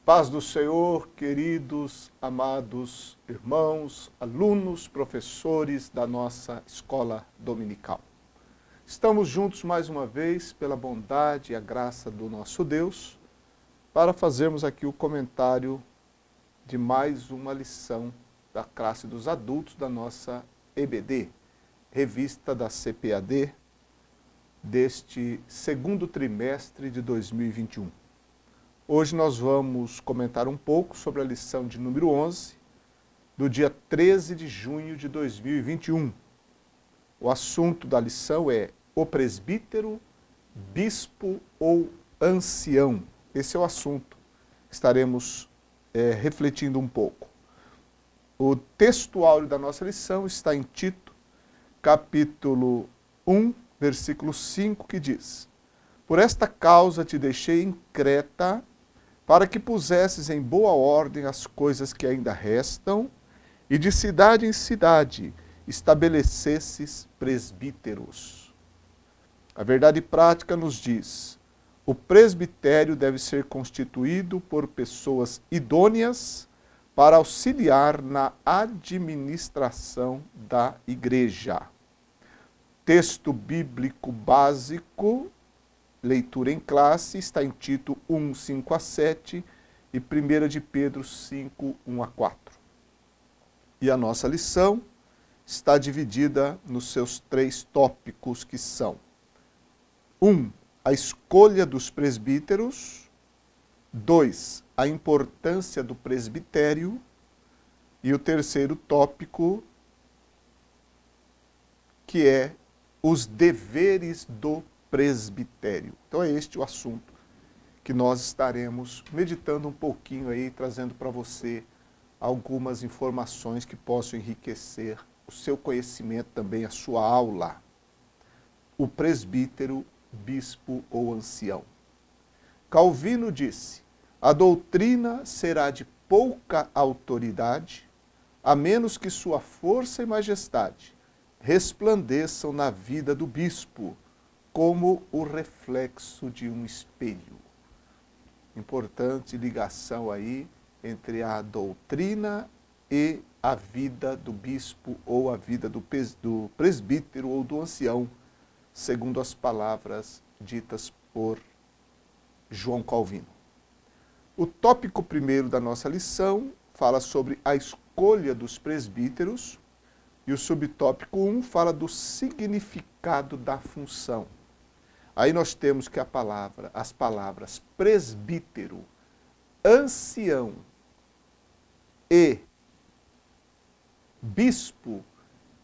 Paz do Senhor, queridos, amados irmãos, alunos, professores da nossa escola dominical. Estamos juntos mais uma vez pela bondade e a graça do nosso Deus para fazermos aqui o comentário de mais uma lição da classe dos adultos da nossa EBD, revista da CPAD, deste segundo trimestre de 2021. Hoje nós vamos comentar um pouco sobre a lição de número 11, do dia 13 de junho de 2021. O assunto da lição é o presbítero, bispo ou ancião. Esse é o assunto que estaremos refletindo um pouco. O texto áureo da nossa lição está em Tito, capítulo 1, versículo 5, que diz: Por esta causa te deixei em Creta, para que pusesses em boa ordem as coisas que ainda restam, e de cidade em cidade estabelecesses presbíteros. A verdade prática nos diz: o presbitério deve ser constituído por pessoas idôneas para auxiliar na administração da igreja. Texto bíblico básico, leitura em classe, está em Tito 1, 5 a 7 e 1 de Pedro 5, 1 a 4. E a nossa lição está dividida nos seus 3 tópicos, que são: 1. A escolha dos presbíteros. 2. A importância do presbitério. E o terceiro tópico, que é os deveres do presbitério. Então é este o assunto que nós estaremos meditando um pouquinho aí, trazendo para você algumas informações que possam enriquecer o seu conhecimento, também a sua aula. O presbítero, bispo ou ancião. Calvino disse: a doutrina será de pouca autoridade, a menos que sua força e majestade resplandeçam na vida do bispo, como o reflexo de um espelho. Importante ligação aí entre a doutrina e a vida do bispo ou a vida do presbítero ou do ancião, segundo as palavras ditas por João Calvino. O tópico primeiro da nossa lição fala sobre a escolha dos presbíteros e o subtópico 1 fala do significado da função. Aí nós temos que as palavras presbítero, ancião e bispo,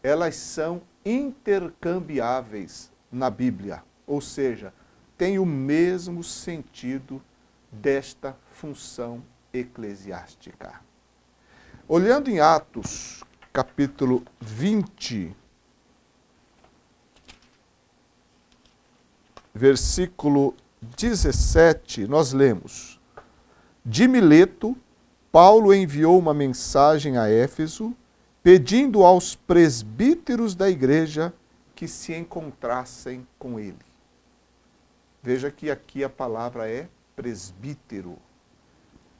elas são intercambiáveis na Bíblia, ou seja, têm o mesmo sentido desta função eclesiástica. Olhando em Atos, capítulo 20, versículo 17, nós lemos: De Mileto, Paulo enviou uma mensagem a Éfeso, pedindo aos presbíteros da igreja que se encontrassem com ele. Veja que aqui a palavra é presbítero.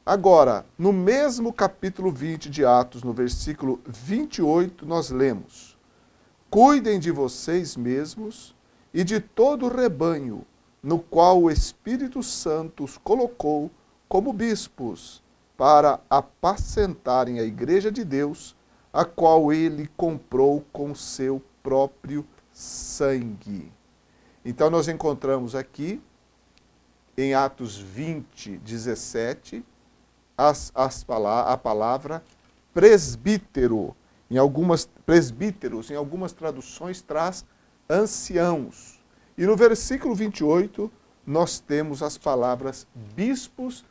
Agora, no mesmo capítulo 20 de Atos, no versículo 28, nós lemos: Cuidem de vocês mesmos e de todo o rebanho, no qual o Espírito Santo os colocou como bispos, para apacentarem a igreja de Deus, a qual ele comprou com seu próprio sangue. Então nós encontramos aqui, em Atos 20, 17, a palavra presbítero. Presbíteros, em algumas traduções, traz anciãos. E no versículo 28, nós temos as palavras bispos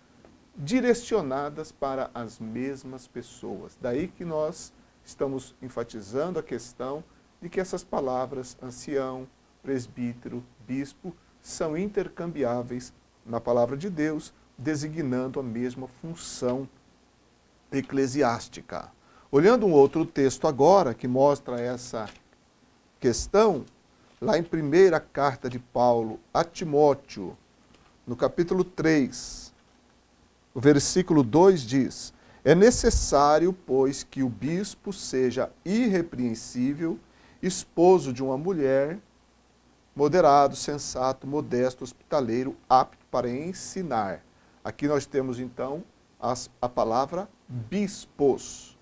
direcionadas para as mesmas pessoas. Daí que nós estamos enfatizando a questão de que essas palavras, ancião, presbítero, bispo, são intercambiáveis na palavra de Deus, designando a mesma função eclesiástica. Olhando um outro texto agora, que mostra essa questão, lá em 1ª carta de Paulo a Timóteo, no capítulo 3, o versículo 2 diz: é necessário, pois, que o bispo seja irrepreensível, esposo de uma mulher, moderado, sensato, modesto, hospitaleiro, apto para ensinar. Aqui nós temos, então, a palavra bispos.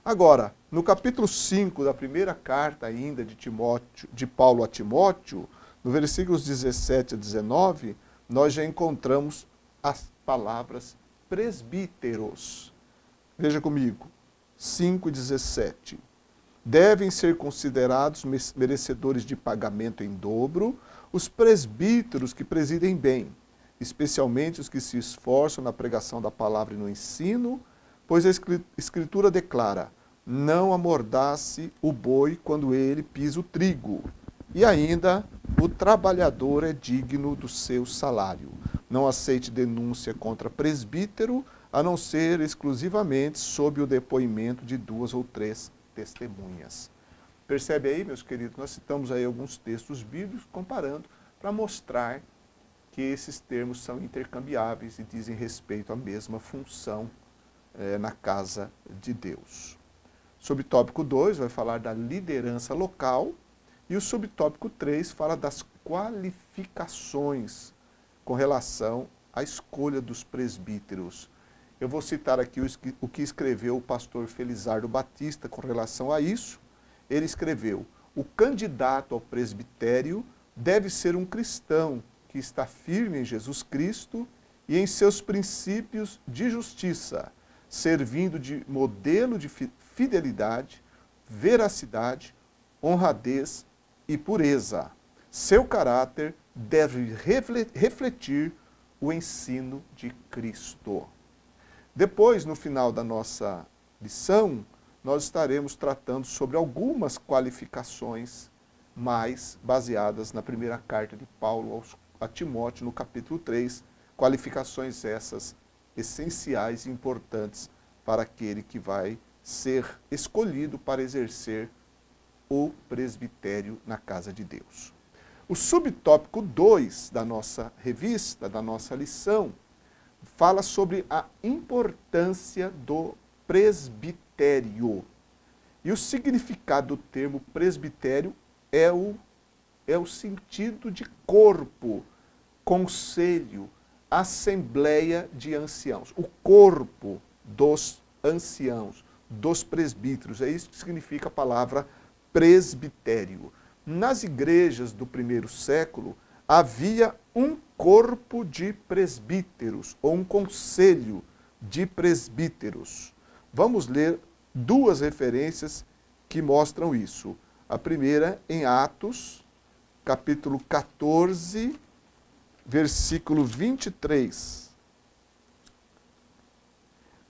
Agora, no capítulo 5 da primeira carta ainda de Paulo a Timóteo, no versículos 17 a 19, nós já encontramos as palavras presbíteros. Veja comigo, 5:17. Devem ser considerados merecedores de pagamento em dobro os presbíteros que presidem bem, especialmente os que se esforçam na pregação da palavra e no ensino, pois a Escritura declara: não amordace o boi quando ele pisa o trigo. E ainda, o trabalhador é digno do seu salário. Não aceite denúncia contra presbítero, a não ser exclusivamente sob o depoimento de 2 ou 3 testemunhas. Percebe aí, meus queridos, nós citamos aí alguns textos bíblicos comparando para mostrar que esses termos são intercambiáveis e dizem respeito à mesma função na casa de Deus. Subtópico 2 vai falar da liderança local e o subtópico 3 fala das qualificações com relação à escolha dos presbíteros. Eu vou citar aqui o que escreveu o pastor Felizardo Batista com relação a isso. Ele escreveu: o candidato ao presbitério deve ser um cristão que está firme em Jesus Cristo e em seus princípios de justiça, servindo de modelo de fidelidade, veracidade, honradez e pureza. Seu caráter deve refletir o ensino de Cristo. Depois, no final da nossa lição, nós estaremos tratando sobre algumas qualificações mais baseadas na primeira carta de Paulo a Timóteo, no capítulo 3, qualificações essas essenciais e importantes para aquele que vai ser escolhido para exercer o presbitério na casa de Deus. O subtópico 2 da nossa revista, da nossa lição, fala sobre a importância do presbitério. E o significado do termo presbitério é o sentido de corpo, conselho, assembleia de anciãos. O corpo dos anciãos, dos presbíteros. É isso que significa a palavra presbitério. Nas igrejas do primeiro século, havia um corpo de presbíteros, ou um conselho de presbíteros. Vamos ler 2 referências que mostram isso. A primeira em Atos, capítulo 14, versículo 23.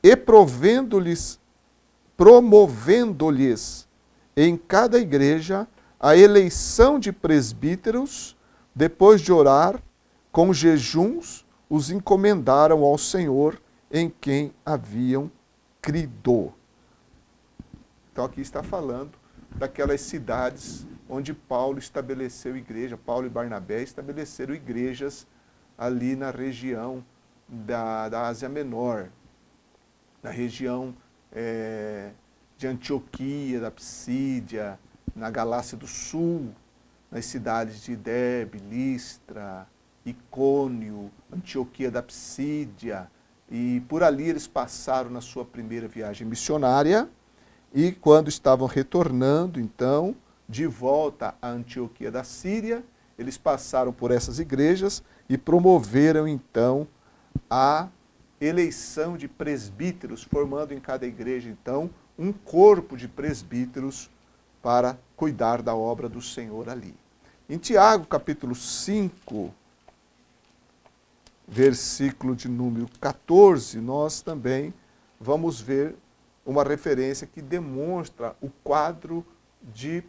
E promovendo-lhes em cada igreja a eleição de presbíteros, depois de orar, com jejuns, os encomendaram ao Senhor em quem haviam crido. Então aqui está falando daquelas cidades onde Paulo estabeleceu igreja, Paulo e Barnabé estabeleceram igrejas ali na região da Ásia Menor, na região de Antioquia, da Psídia, na Galácia do Sul, nas cidades de Derbe, Listra, Icônio, Antioquia da Psídia, e por ali eles passaram na sua primeira viagem missionária, e quando estavam retornando, então, de volta à Antioquia da Síria, eles passaram por essas igrejas e promoveram, então, a eleição de presbíteros, formando em cada igreja, então, um corpo de presbíteros para cuidar da obra do Senhor ali. Em Tiago, capítulo 5, versículo de número 14, nós também vamos ver uma referência que demonstra o quadro de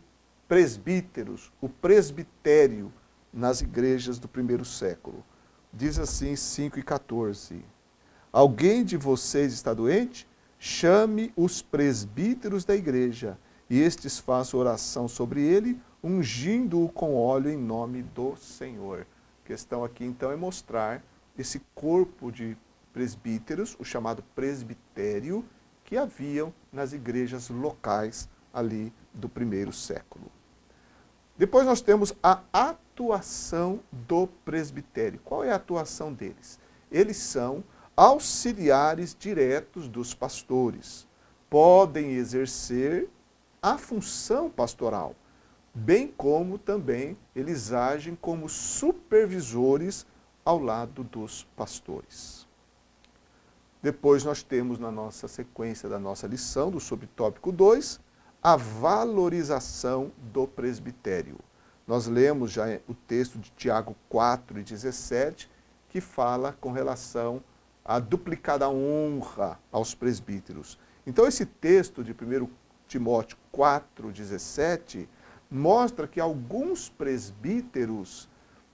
presbíteros, o presbitério nas igrejas do primeiro século. Diz assim, 5:14. Alguém de vocês está doente? Chame os presbíteros da igreja, e estes façam oração sobre ele, ungindo-o com óleo em nome do Senhor. A questão aqui, então, é mostrar esse corpo de presbíteros, o chamado presbitério, que haviam nas igrejas locais ali do primeiro século. Depois nós temos a atuação do presbitério. Qual é a atuação deles? Eles são auxiliares diretos dos pastores. Podem exercer a função pastoral, bem como também eles agem como supervisores ao lado dos pastores. Depois nós temos na nossa sequência da nossa lição, do subtópico 2, a valorização do presbitério. Nós lemos já o texto de Tiago 4:17, que fala com relação à duplicada honra aos presbíteros. Então esse texto de 1 Timóteo 4:17 mostra que alguns presbíteros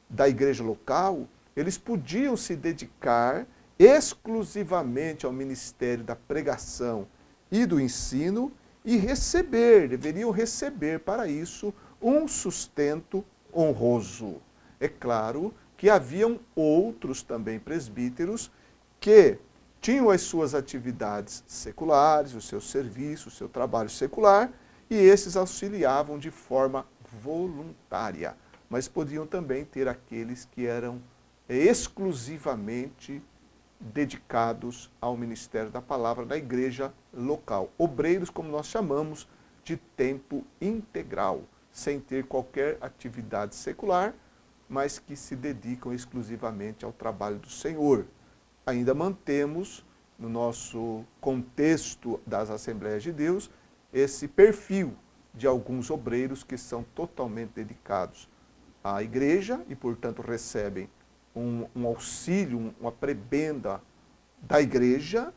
da igreja local, eles podiam se dedicar exclusivamente ao ministério da pregação e do ensino e deveriam receber para isso um sustento honroso. É claro que haviam outros também presbíteros que tinham as suas atividades seculares, o seu serviço, o seu trabalho secular, e esses auxiliavam de forma voluntária. Mas podiam também ter aqueles que eram exclusivamente dedicados ao ministério da palavra da igreja local. Obreiros, como nós chamamos, de tempo integral, sem ter qualquer atividade secular, mas que se dedicam exclusivamente ao trabalho do Senhor. Ainda mantemos, no nosso contexto das Assembleias de Deus, esse perfil de alguns obreiros que são totalmente dedicados à igreja e, portanto, recebem um auxílio, uma prebenda da igreja,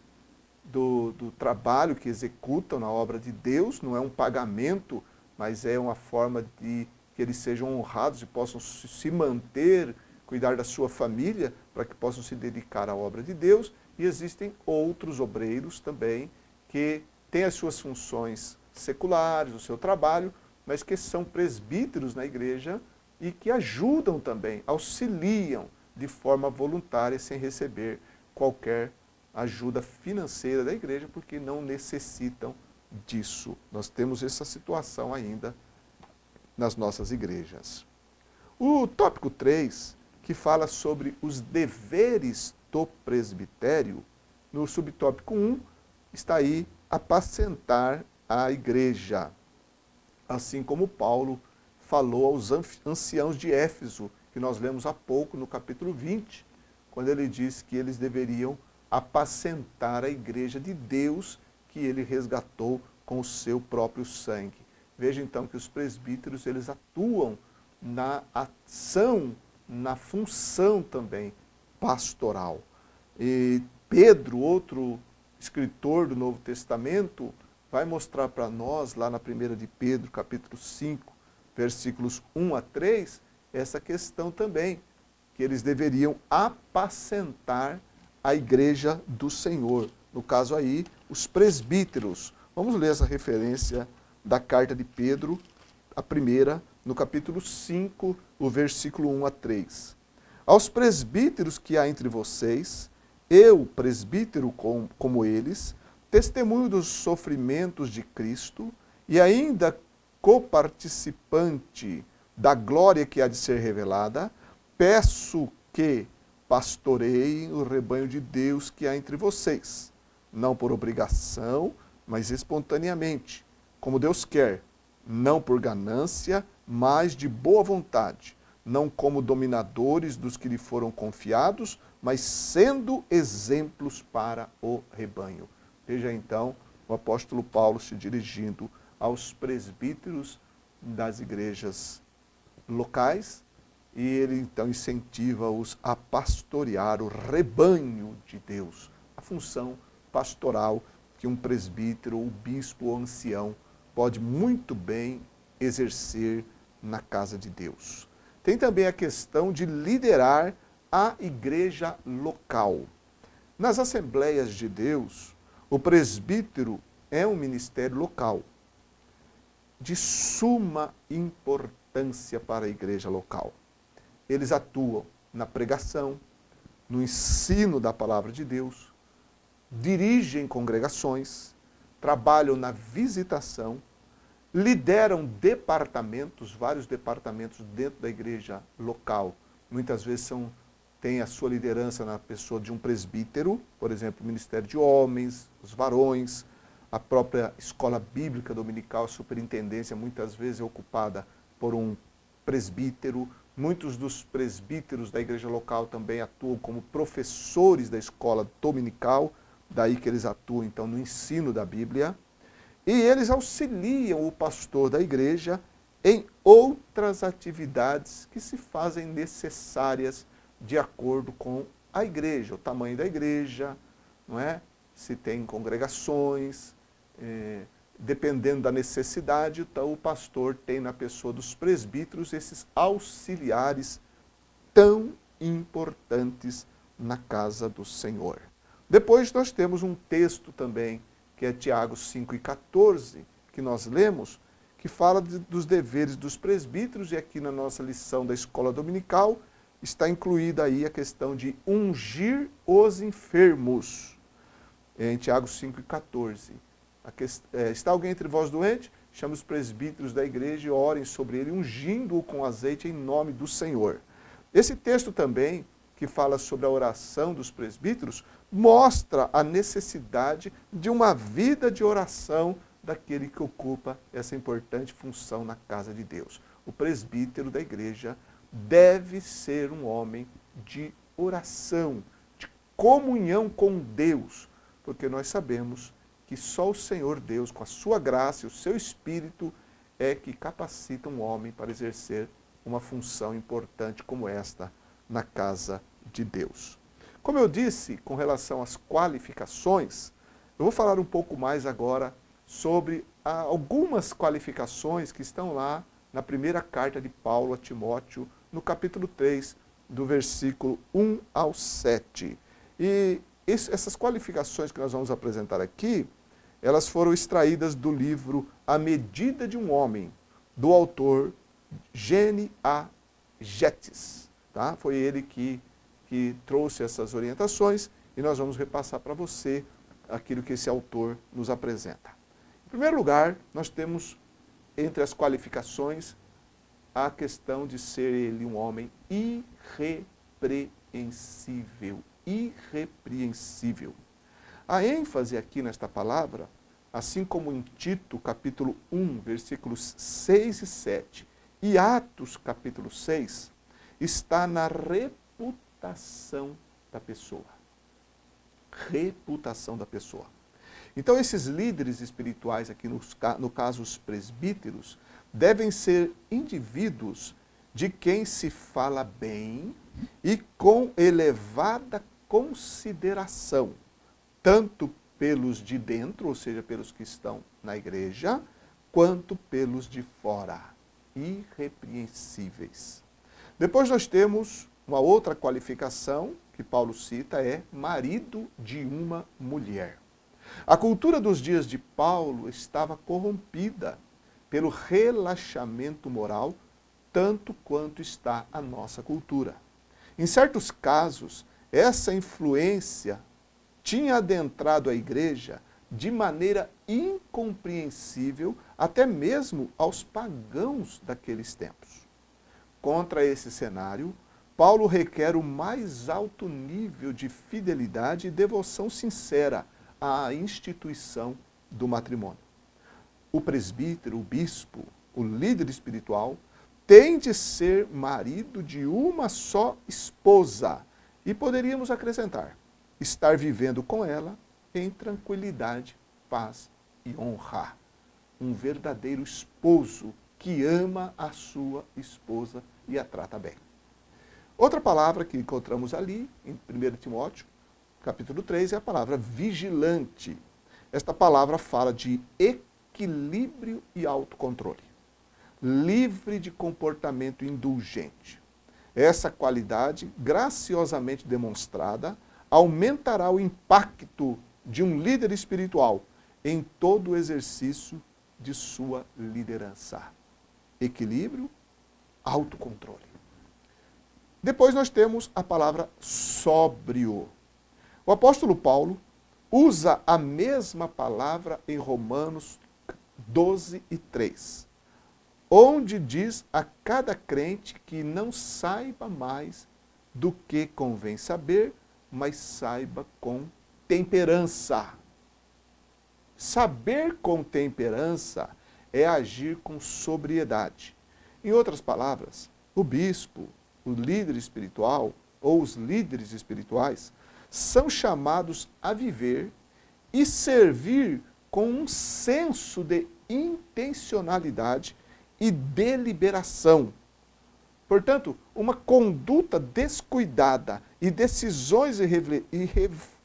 do trabalho que executam na obra de Deus. Não é um pagamento, mas é uma forma de que eles sejam honrados e possam se manter, cuidar da sua família, para que possam se dedicar à obra de Deus. E existem outros obreiros também que têm as suas funções seculares, o seu trabalho, mas que são presbíteros na igreja e que ajudam também, auxiliam de forma voluntária, sem receber qualquer ajuda financeira da igreja, porque não necessitam disso. Nós temos essa situação ainda nas nossas igrejas. O tópico 3, que fala sobre os deveres do presbitério, no subtópico 1, está aí apacentar a igreja. Assim como Paulo falou aos anciãos de Éfeso, que nós lemos há pouco no capítulo 20, quando ele diz que eles deveriam apacentar a igreja de Deus que ele resgatou com o seu próprio sangue. Veja então que os presbíteros, eles atuam na ação, na função também pastoral. E Pedro, outro escritor do Novo Testamento, vai mostrar para nós, lá na 1 de Pedro, capítulo 5, versículos 1 a 3, essa questão também, que eles deveriam apacentar a igreja do Senhor. No caso aí, os presbíteros. Vamos ler essa referência da carta de Pedro, a primeira, no capítulo 5, o versículo 1 a 3. Aos presbíteros que há entre vocês, eu, presbítero como eles, testemunho dos sofrimentos de Cristo e ainda coparticipante da glória que há de ser revelada, peço que pastoreiem o rebanho de Deus que há entre vocês, não por obrigação, mas espontaneamente, como Deus quer, não por ganância, mas de boa vontade, não como dominadores dos que lhe foram confiados, mas sendo exemplos para o rebanho. Veja então o apóstolo Paulo se dirigindo aos presbíteros das igrejas locais, e ele então incentiva-os a pastorear o rebanho de Deus, a função pastoral que um presbítero, ou bispo ou ancião pode muito bem exercer na casa de Deus. Tem também a questão de liderar a igreja local. Nas Assembleias de Deus, o presbítero é um ministério local de suma importância para a igreja local. Eles atuam na pregação, no ensino da palavra de Deus, dirigem congregações, trabalham na visitação, lideram departamentos, vários departamentos dentro da igreja local. Muitas vezes tem a sua liderança na pessoa de um presbítero, por exemplo, o Ministério de Homens, os varões, a própria escola bíblica dominical, a superintendência muitas vezes é ocupada por um presbítero. Muitos dos presbíteros da igreja local também atuam como professores da escola dominical, daí que eles atuam então no ensino da Bíblia. E eles auxiliam o pastor da igreja em outras atividades que se fazem necessárias de acordo com a igreja, o tamanho da igreja, não é? Se tem congregações, dependendo da necessidade, então o pastor tem na pessoa dos presbíteros esses auxiliares tão importantes na casa do Senhor. Depois nós temos um texto também, que é Tiago 5:14, que nós lemos, que fala dos deveres dos presbíteros, e aqui na nossa lição da escola dominical está incluída aí a questão de ungir os enfermos. Em Tiago 5:14. Está alguém entre vós doente? Chame os presbíteros da igreja e orem sobre ele, ungindo-o com azeite em nome do Senhor. Esse texto também, que fala sobre a oração dos presbíteros, mostra a necessidade de uma vida de oração daquele que ocupa essa importante função na casa de Deus. O presbítero da igreja deve ser um homem de oração, de comunhão com Deus, porque nós sabemos que só o Senhor Deus, com a sua graça e o seu Espírito, é que capacita um homem para exercer uma função importante como esta na casa de Deus. Como eu disse, com relação às qualificações, eu vou falar um pouco mais agora sobre algumas qualificações que estão lá na primeira carta de Paulo a Timóteo, no capítulo 3, do versículo 1 ao 7. E essas qualificações que nós vamos apresentar aqui, elas foram extraídas do livro A Medida de um Homem, do autor Gene A. Gettis. Tá? Foi ele que trouxe essas orientações e nós vamos repassar para você aquilo que esse autor nos apresenta. Em primeiro lugar, nós temos entre as qualificações a questão de ser ele um homem irrepreensível. Irrepreensível. A ênfase aqui nesta palavra, assim como em Tito, capítulo 1, versículos 6 e 7, e Atos, capítulo 6, está na reputação da pessoa. Reputação da pessoa. Então, esses líderes espirituais, aqui no caso os presbíteros, devem ser indivíduos de quem se fala bem e com elevada consideração, tanto pelos de dentro, ou seja, pelos que estão na igreja, quanto pelos de fora, irrepreensíveis. Depois nós temos uma outra qualificação que Paulo cita, é marido de uma mulher. A cultura dos dias de Paulo estava corrompida pelo relaxamento moral, tanto quanto está a nossa cultura. Em certos casos, essa influência tinha adentrado a igreja de maneira incompreensível, até mesmo aos pagãos daqueles tempos. Contra esse cenário, Paulo requer o mais alto nível de fidelidade e devoção sincera à instituição do matrimônio. O presbítero, o bispo, o líder espiritual, tem de ser marido de uma só esposa. E poderíamos acrescentar, estar vivendo com ela em tranquilidade, paz e honra. Um verdadeiro esposo que ama a sua esposa e a trata bem. Outra palavra que encontramos ali, em 1 Timóteo, capítulo 3, é a palavra vigilante. Esta palavra fala de equilíbrio e autocontrole, livre de comportamento indulgente. Essa qualidade, graciosamente demonstrada, aumentará o impacto de um líder espiritual em todo o exercício de sua liderança. Equilíbrio, autocontrole. Depois nós temos a palavra sóbrio. O apóstolo Paulo usa a mesma palavra em Romanos 12:3, onde diz a cada crente que não saiba mais do que convém saber, mas saiba com temperança. Saber com temperança é agir com sobriedade. Em outras palavras, o bispo, o líder espiritual ou os líderes espirituais são chamados a viver e servir com um senso de intencionalidade e deliberação. Portanto, uma conduta descuidada e decisões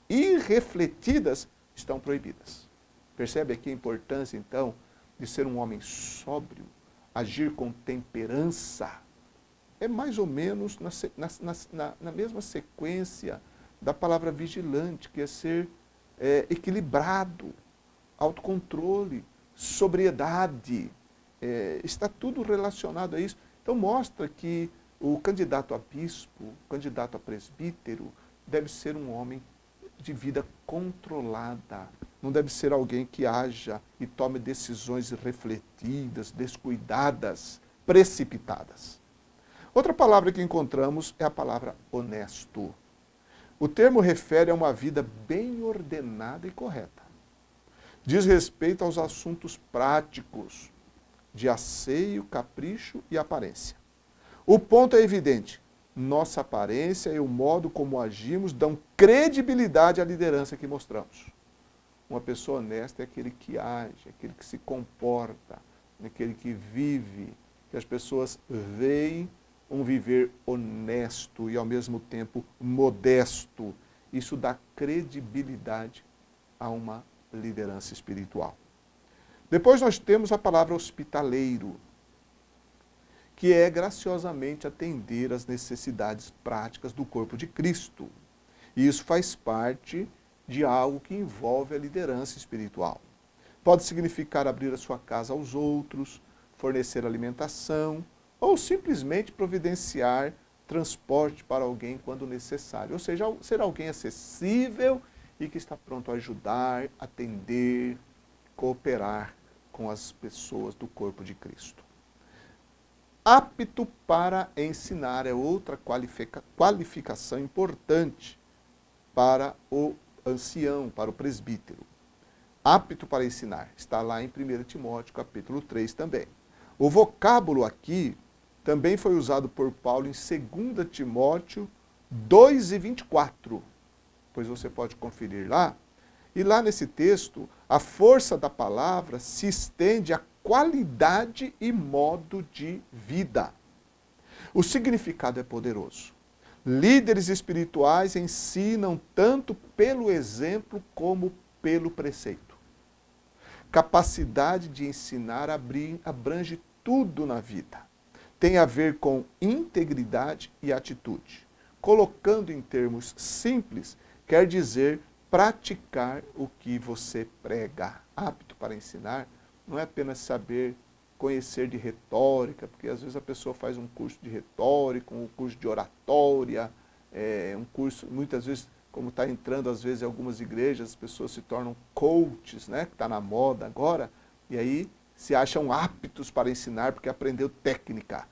irrefletidas estão proibidas. Percebe aqui a importância, então, de ser um homem sóbrio, agir com temperança. É mais ou menos na mesma sequência da palavra vigilante, que é ser equilibrado, autocontrole, sobriedade. Está tudo relacionado a isso. Então mostra que o candidato a bispo, o candidato a presbítero, deve ser um homem de vida controlada. Não deve ser alguém que haja e tome decisões irrefletidas, descuidadas, precipitadas. Outra palavra que encontramos é a palavra honesto. O termo refere a uma vida bem ordenada e correta. Diz respeito aos assuntos práticos, de asseio, capricho e aparência. O ponto é evidente. Nossa aparência e o modo como agimos dão credibilidade à liderança que mostramos. Uma pessoa honesta é aquele que age, aquele que se comporta, aquele que vive, que as pessoas veem um viver honesto e ao mesmo tempo modesto. Isso dá credibilidade a uma liderança espiritual. Depois nós temos a palavra hospitaleiro, que é graciosamente atender às necessidades práticas do corpo de Cristo. E isso faz parte de algo que envolve a liderança espiritual. Pode significar abrir a sua casa aos outros, fornecer alimentação, ou simplesmente providenciar transporte para alguém quando necessário. Ou seja, ser alguém acessível e que está pronto a ajudar, atender, cooperar com as pessoas do corpo de Cristo. Apto para ensinar é outra qualificação importante para o ancião, para o presbítero. Apto para ensinar, está lá em 1 Timóteo capítulo 3 também. O vocábulo aqui também foi usado por Paulo em 2 Timóteo 2:24, pois você pode conferir lá. E lá nesse texto, a força da palavra se estende à qualidade e modo de vida. O significado é poderoso. Líderes espirituais ensinam tanto pelo exemplo como pelo preceito. Capacidade de ensinar abrange tudo na vida. Tem a ver com integridade e atitude. Colocando em termos simples, quer dizer praticar o que você prega. Apto para ensinar não é apenas saber conhecer de retórica, porque às vezes a pessoa faz um curso de retórica, um curso de oratória, um curso, muitas vezes, como está entrando às vezes em algumas igrejas, as pessoas se tornam coaches, né, que está na moda agora, e aí se acham aptos para ensinar porque aprendeu técnica.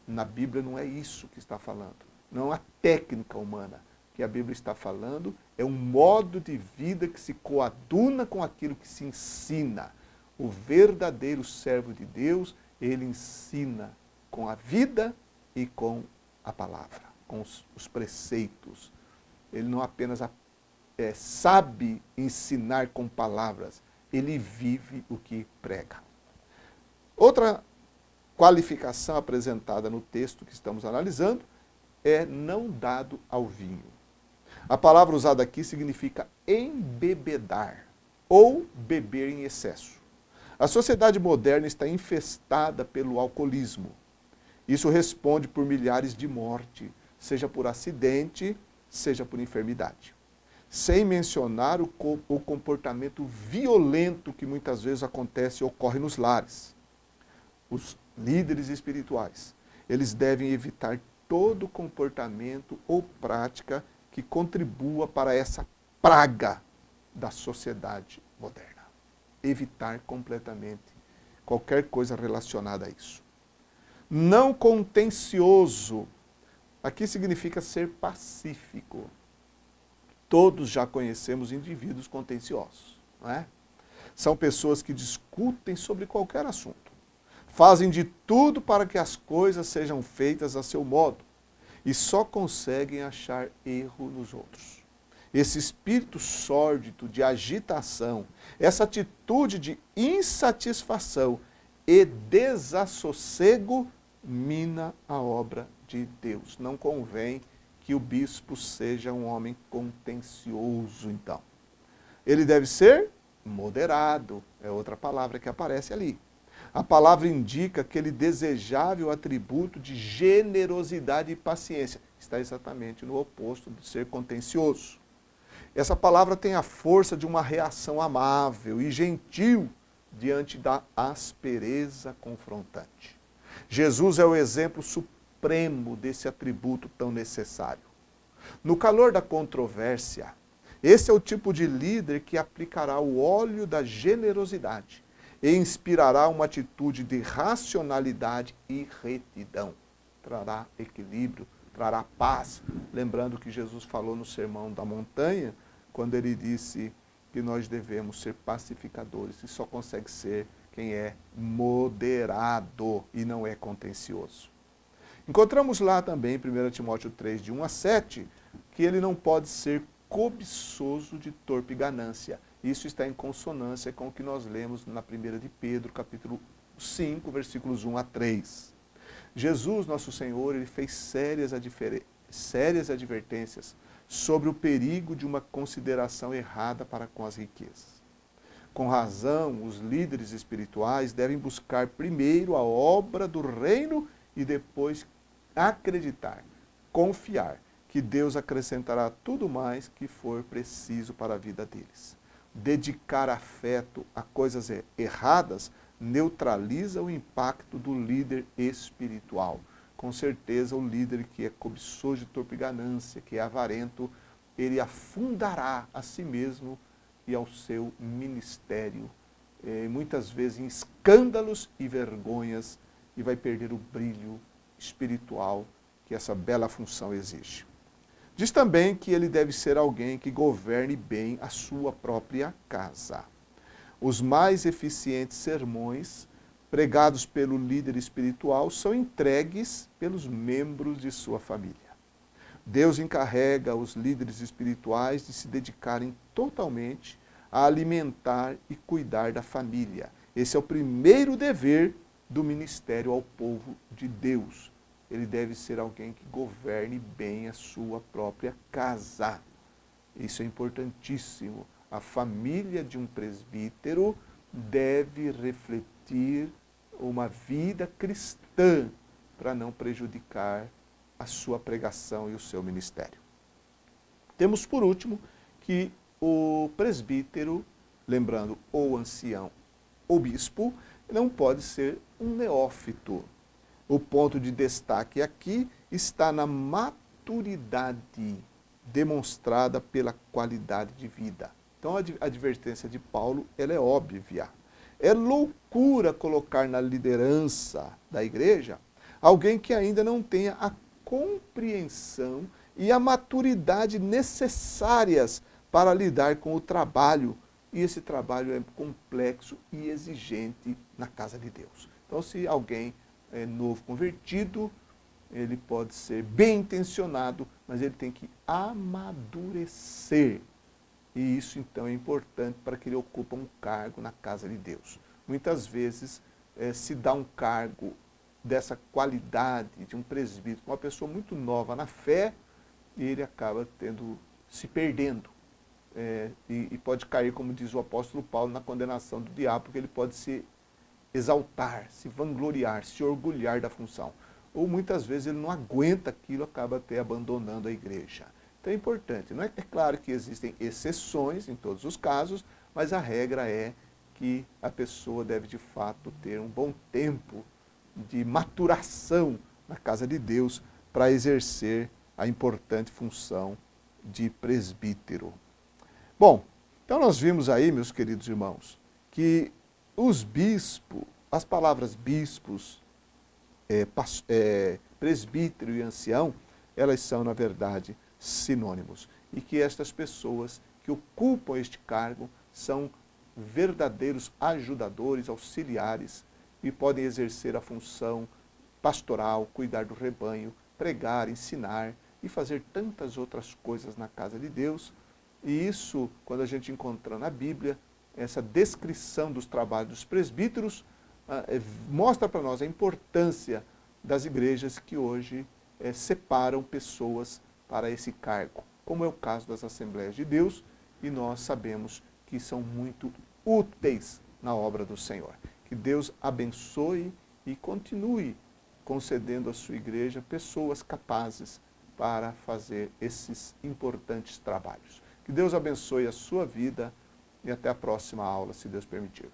Na Bíblia não é isso que está falando. Não a técnica humana. O que a Bíblia está falando é um modo de vida que se coaduna com aquilo que se ensina. O verdadeiro servo de Deus, ele ensina com a vida e com a palavra, com os preceitos. Ele não apenas sabe ensinar com palavras, ele vive o que prega. Outra qualificação apresentada no texto que estamos analisando é não dado ao vinho. A palavra usada aqui significa embebedar ou beber em excesso. A sociedade moderna está infestada pelo alcoolismo. Isso responde por milhares de mortes, seja por acidente, seja por enfermidade. Sem mencionar o comportamento violento que muitas vezes acontece e ocorre nos lares. Os líderes espirituais, eles devem evitar todo comportamento ou prática que contribua para essa praga da sociedade moderna. Evitar completamente qualquer coisa relacionada a isso. Não contencioso. Aqui significa ser pacífico. Todos já conhecemos indivíduos contenciosos, não é? São pessoas que discutem sobre qualquer assunto. Fazem de tudo para que as coisas sejam feitas a seu modo e só conseguem achar erro nos outros. Esse espírito sórdido de agitação, essa atitude de insatisfação e desassossego mina a obra de Deus. Não convém que o bispo seja um homem contencioso, então. Ele deve ser moderado, é outra palavra que aparece ali. A palavra indica aquele desejável atributo de generosidade e paciência. Está exatamente no oposto de ser contencioso. Essa palavra tem a força de uma reação amável e gentil diante da aspereza confrontante. Jesus é o exemplo supremo desse atributo tão necessário. No calor da controvérsia, esse é o tipo de líder que aplicará o óleo da generosidade e inspirará uma atitude de racionalidade e retidão. Trará equilíbrio, trará paz. Lembrando que Jesus falou no Sermão da Montanha, quando ele disse que nós devemos ser pacificadores, e só consegue ser quem é moderado e não é contencioso. Encontramos lá também, em 1 Timóteo 3, de 1 a 7, que ele não pode ser cobiçoso de torpe ganância. Isso está em consonância com o que nós lemos na 1 de Pedro, capítulo 5, versículos 1 a 3. Jesus, nosso Senhor, ele fez sérias advertências sobre o perigo de uma consideração errada para com as riquezas. Com razão, os líderes espirituais devem buscar primeiro a obra do reino e depois acreditar, confiar que Deus acrescentará tudo mais que for preciso para a vida deles. Dedicar afeto a coisas erradas neutraliza o impacto do líder espiritual. Com certeza, o líder que é cobiçoso de torpe ganância, que é avarento, ele afundará a si mesmo e ao seu ministério, muitas vezes em escândalos e vergonhas, e vai perder o brilho espiritual que essa bela função exige. Diz também que ele deve ser alguém que governe bem a sua própria casa. Os mais eficientes sermões pregados pelo líder espiritual são entregues pelos membros de sua família. Deus encarrega os líderes espirituais de se dedicarem totalmente a alimentar e cuidar da família. Esse é o primeiro dever do ministério ao povo de Deus. Ele deve ser alguém que governe bem a sua própria casa. Isso é importantíssimo. A família de um presbítero deve refletir uma vida cristã para não prejudicar a sua pregação e o seu ministério. Temos, por último, que o presbítero, lembrando, ou ancião ou bispo, não pode ser um neófito. O ponto de destaque aqui está na maturidade demonstrada pela qualidade de vida. Então a advertência de Paulo, ela é óbvia. É loucura colocar na liderança da igreja alguém que ainda não tenha a compreensão e a maturidade necessárias para lidar com o trabalho. E esse trabalho é complexo e exigente na casa de Deus. Então, se alguém é novo convertido, ele pode ser bem intencionado, mas ele tem que amadurecer. E isso, então, é importante para que ele ocupe um cargo na casa de Deus. Muitas vezes se dá um cargo dessa qualidade de um presbítero, uma pessoa muito nova na fé, e ele acaba se perdendo. E pode cair, como diz o apóstolo Paulo, na condenação do diabo, porque ele pode se exaltar, se vangloriar, se orgulhar da função. Ou muitas vezes ele não aguenta aquilo, acaba até abandonando a igreja. Então é importante. É claro que existem exceções em todos os casos, mas a regra é que a pessoa deve de fato ter um bom tempo de maturação na casa de Deus para exercer a importante função de presbítero. Bom, então nós vimos aí, meus queridos irmãos, que os bispos, as palavras bispos, presbítero e ancião, elas são, na verdade, sinônimos. E que estas pessoas que ocupam este cargo são verdadeiros ajudadores, auxiliares, e podem exercer a função pastoral, cuidar do rebanho, pregar, ensinar e fazer tantas outras coisas na casa de Deus. E isso, quando a gente encontra na Bíblia, essa descrição dos trabalhos dos presbíteros, mostra para nós a importância das igrejas que hoje separam pessoas para esse cargo, como é o caso das Assembleias de Deus, e nós sabemos que são muito úteis na obra do Senhor. Que Deus abençoe e continue concedendo à sua igreja pessoas capazes para fazer esses importantes trabalhos. Que Deus abençoe a sua vida e até a próxima aula, se Deus permitir.